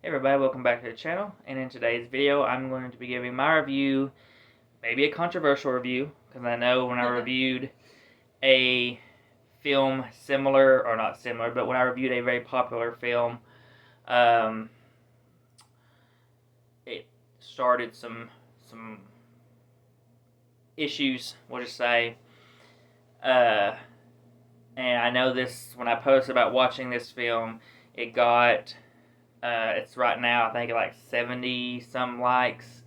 Hey everybody, welcome back to the channel, and in today's video I'm going to be giving my review, maybe a controversial review, because I know when I reviewed a film similar, or not similar, but when I reviewed a very popular film, um, it started some issues, we'll just say, uh, and I know this, when I posted about watching this film, it got, it's right now I think like 70 some likes.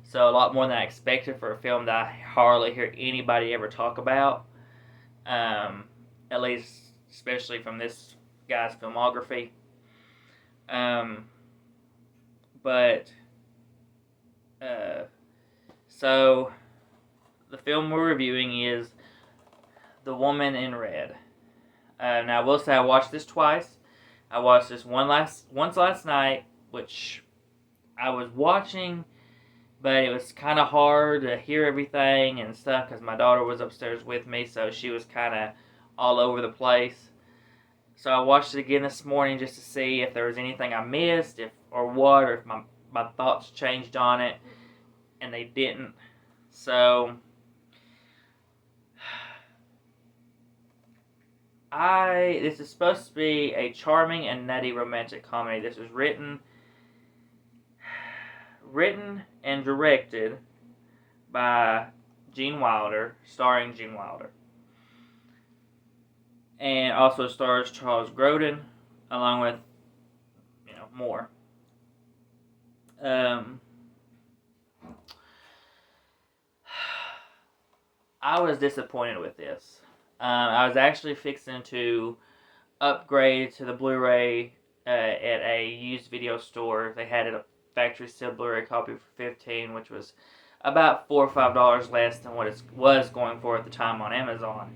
So a lot more than I expected for a film that I hardly hear anybody ever talk about. At least, especially from this guy's filmography. Um, but uh, so the film we're reviewing is The Woman in Red. Now I will say I watched this twice. I watched this once last night, which I was watching, but it was kind of hard to hear everything and stuff because my daughter was upstairs with me, so she was kind of all over the place. So I watched it again this morning just to see if there was anything I missed, or if my thoughts changed on it, and they didn't. So this is supposed to be a charming and nutty romantic comedy. This was written and directed by Gene Wilder, starring Gene Wilder, and also stars Charles Grodin, along with more. Um, I was disappointed with this. I was actually fixing to upgrade to the Blu-ray at a used video store. They had a factory sealed Blu-ray copy for $15, which was about $4 or $5 less than what it was going for at the time on Amazon.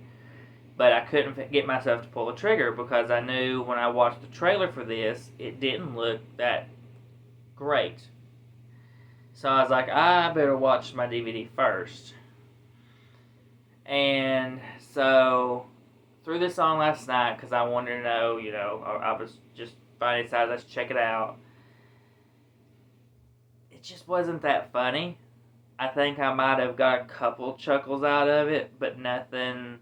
But I couldn't get myself to pull the trigger because I knew when I watched the trailer for this, it didn't look that great. So I was like, I better watch my DVD first. And so threw this on last night because I wanted to know, I was just finally decided let's check it out. It just wasn't that funny. I think I might have got a couple chuckles out of it, but nothing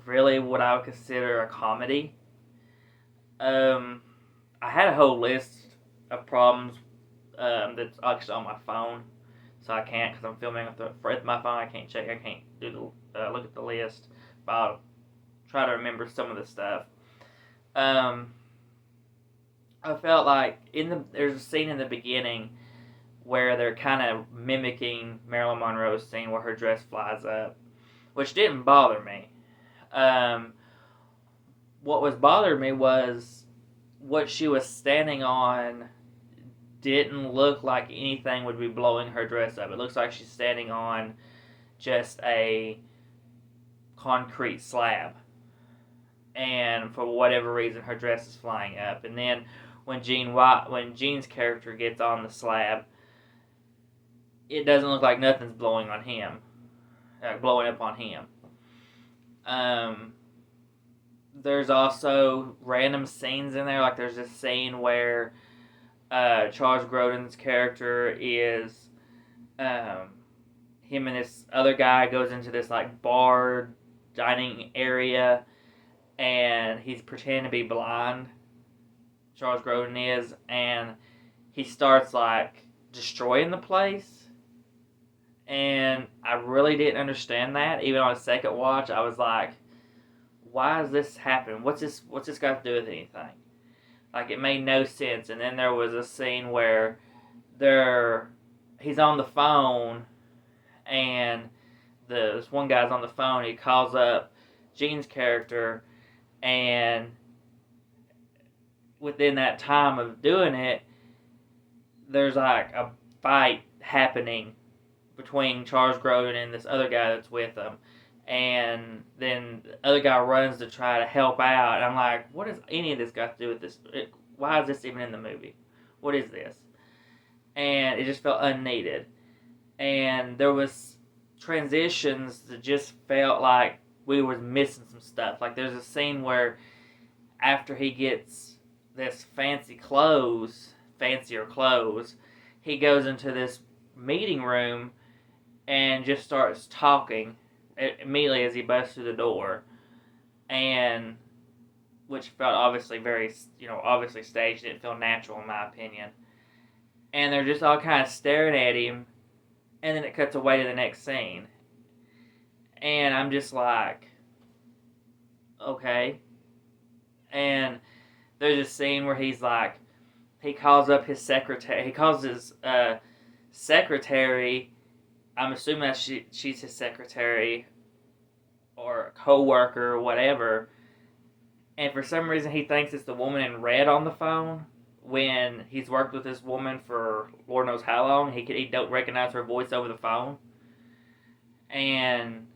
really what I would consider a comedy. I had a whole list of problems that's actually on my phone, so I can't because I'm filming with my phone. I can't do the look at the list, but I'll try to remember some of the stuff. I felt like there's a scene in the beginning where they're kind of mimicking Marilyn Monroe's scene where her dress flies up, which didn't bother me. What was bothering me was what she was standing on didn't look like anything would be blowing her dress up. It looks like she's standing on just a concrete slab, and for whatever reason her dress is flying up. And then when Gene's character gets on the slab, it doesn't look like nothing's blowing up on him. There's also random scenes in there, like there's this scene where Charles Grodin's character is him and this other guy goes into this like bar dining area, and he's pretending to be blind. Charles Grodin is, and he starts like destroying the place. And I really didn't understand that. Even on a second watch, I was like, "Why is this happening? What's this got to do with anything?" Like, it made no sense. And then there was a scene where he's on the phone, and this one guy's on the phone. He calls up Gene's character, and within that time of doing it, there's like a fight happening between Charles Grodin and this other guy that's with him. And then the other guy runs to try to help out. And I'm like, what does any of this got to do with this? Why is this even in the movie? What is this? And it just felt unneeded. And there was transitions that just felt like we were missing some stuff. Like there's a scene where after he gets this fancy clothes fancier clothes. He goes into this meeting room and just starts talking immediately as he busts through the door, and which felt obviously very, obviously staged. Didn't feel natural in my opinion. And they're just all kind of staring at him, and then it cuts away to the next scene, and I'm just like, okay. And there's a scene where he calls up his secretary. He calls his secretary. I'm assuming that she's his secretary or a co-worker or whatever. And for some reason, he thinks it's the woman in red on the phone when he's worked with this woman for Lord knows how long. He don't recognize her voice over the phone. And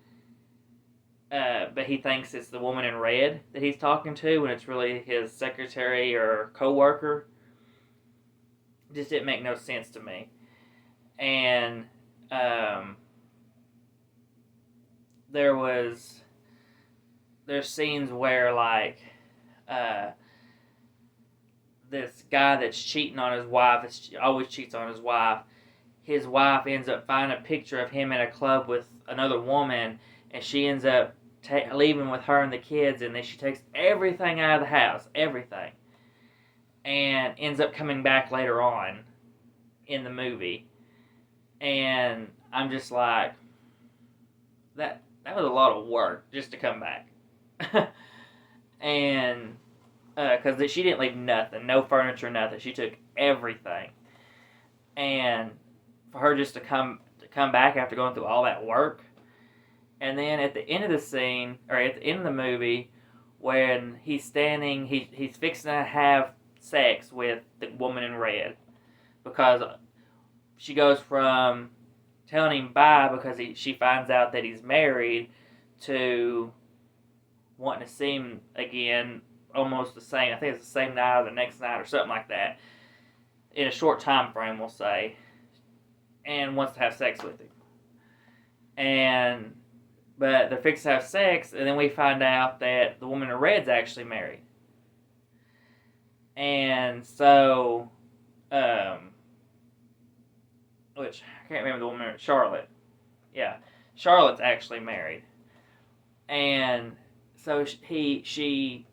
but he thinks it's the woman in red that he's talking to when it's really his secretary or co-worker. Just didn't make no sense to me. And there's scenes where this guy that's cheating on his wife, always cheats on his wife. His wife ends up finding a picture of him at a club with another woman, and she ends up leaving with her and the kids, and then she takes everything out of the house, everything, and ends up coming back later on in the movie. And I'm just like, that was a lot of work just to come back. And because she didn't leave nothing, no furniture, nothing. She took everything. And for her just to come back after going through all that work. And then at the end of the scene, or at the end of the movie, when he's standing, he's fixing to have sex with the woman in red, because she goes from telling him bye because she finds out that he's married to wanting to see him again almost the same. I think it's the same night or the next night or something like that, in a short time frame, we'll say, and wants to have sex with him. But they're fixing to have sex, and then we find out that the woman in red's actually married. And so, which I can't remember the woman, Charlotte. Yeah, Charlotte's actually married. And so she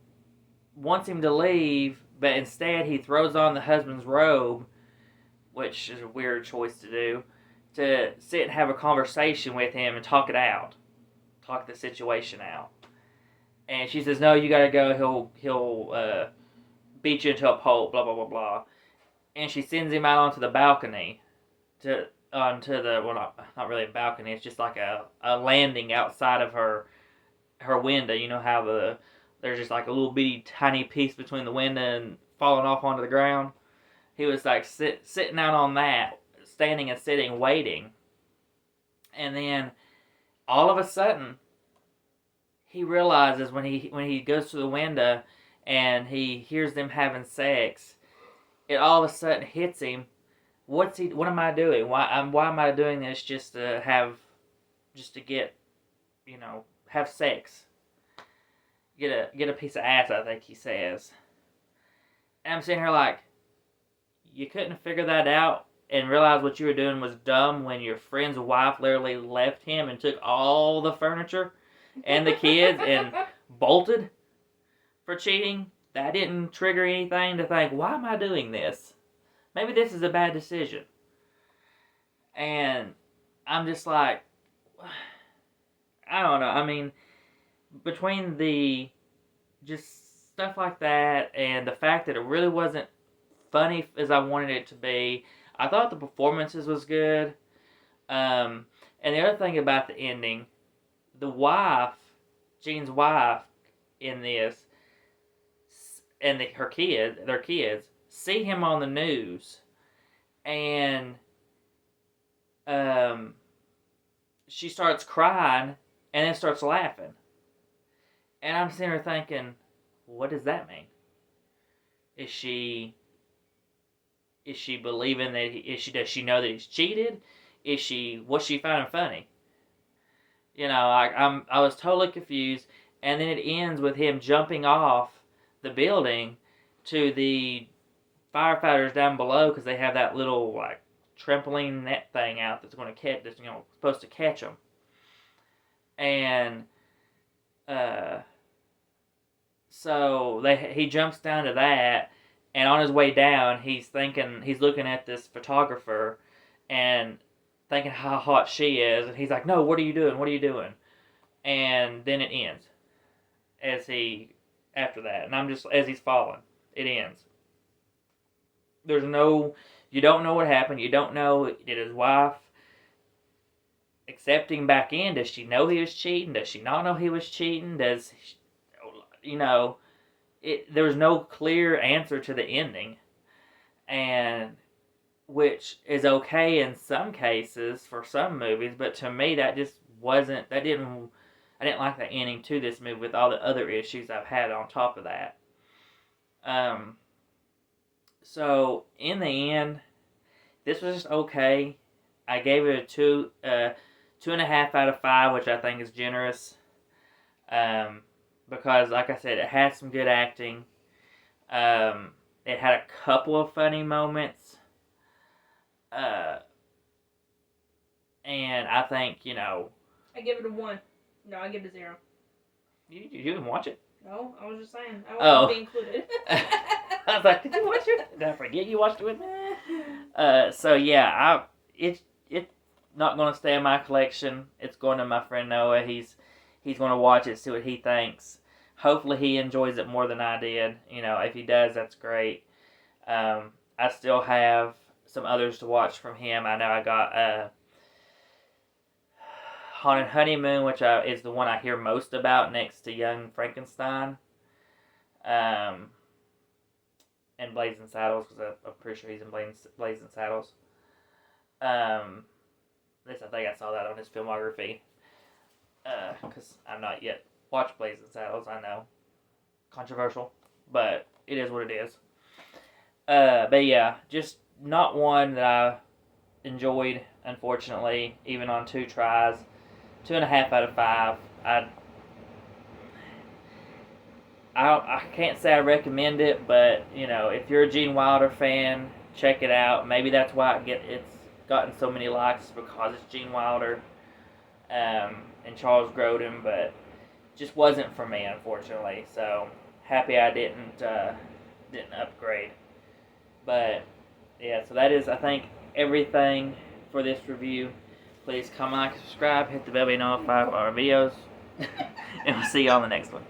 wants him to leave, but instead he throws on the husband's robe, which is a weird choice to do, to sit and have a conversation with him and talk the situation out. And she says, "No, you gotta go. He'll beat you into a pulp. Blah blah blah blah." And she sends him out onto the balcony, not really a balcony. It's just like a landing outside of her window. You know how there's just like a little bitty tiny piece between the window and falling off onto the ground. He was like sitting out on that, standing and sitting, waiting. And then all of a sudden, he realizes when he goes to the window and he hears them having sex, it all of a sudden hits him. What am I doing? Why am I doing this just to get, have sex? Get a piece of ass, I think he says. And I'm sitting here like, you couldn't figure that out and realize what you were doing was dumb when your friend's wife literally left him and took all the furniture and the kids and bolted for cheating? That didn't trigger anything to think, why am I doing this? Maybe this is a bad decision. And I'm just like, I don't know. I mean, between the just stuff like that and the fact that it really wasn't funny as I wanted it to be, I thought the performances was good. And the other thing about the ending, the wife, Gene's wife in this, and their kids, see him on the news, and she starts crying and then starts laughing. And I'm sitting there thinking, what does that mean? Is she believing that does she know that he's cheated? What's she finding funny? I was totally confused, and then it ends with him jumping off the building to the firefighters down below because they have that little like trampoline net thing out that's going to catch, that's supposed to catch them, and so he jumps down to that, and on his way down, he's looking at this photographer, and thinking how hot she is, and he's like, "No, what are you doing? What are you doing?" And then it ends after that, and I'm just as he's falling, it ends. You don't know what happened. You don't know, did his wife accept him back in? Does she know he was cheating? Does she not know he was cheating? There was no clear answer to the ending, and which is okay in some cases for some movies, but to me that just wasn't. I didn't like the ending to this movie with all the other issues I've had on top of that. So in the end, this was just okay. I gave it a 2.5 out of 5, which I think is generous. Because, like I said, it had some good acting. It had a couple of funny moments. And I think, I give it a 1. No, I give it a 0. You didn't watch it? No, I was just saying. I want to be included. I was like, did you watch it? Did I forget you watched it with me? So yeah, it's not going to stay in my collection. It's going to my friend Noah. He's going to watch it, see what he thinks. Hopefully he enjoys it more than I did. If he does, that's great. I still have some others to watch from him. I know I got Haunted Honeymoon, which is the one I hear most about next to Young Frankenstein. And Blazing Saddles, because I'm pretty sure he's in Blazing Saddles. At least I think I saw that on his filmography. Because I've not yet watched Blazing Saddles, I know. Controversial, but it is what it is. But yeah, just not one that I enjoyed, unfortunately, even on 2 tries. 2.5 out of 5. I can't say I recommend it, but if you're a Gene Wilder fan, check it out. Maybe that's why it's gotten so many likes, because it's Gene Wilder and Charles Grodin, but just wasn't for me, unfortunately. So happy I didn't upgrade. But yeah, so that is, I think, everything for this review. Please comment, like, subscribe, hit the bell to be notified of our videos, and we'll see you on the next one.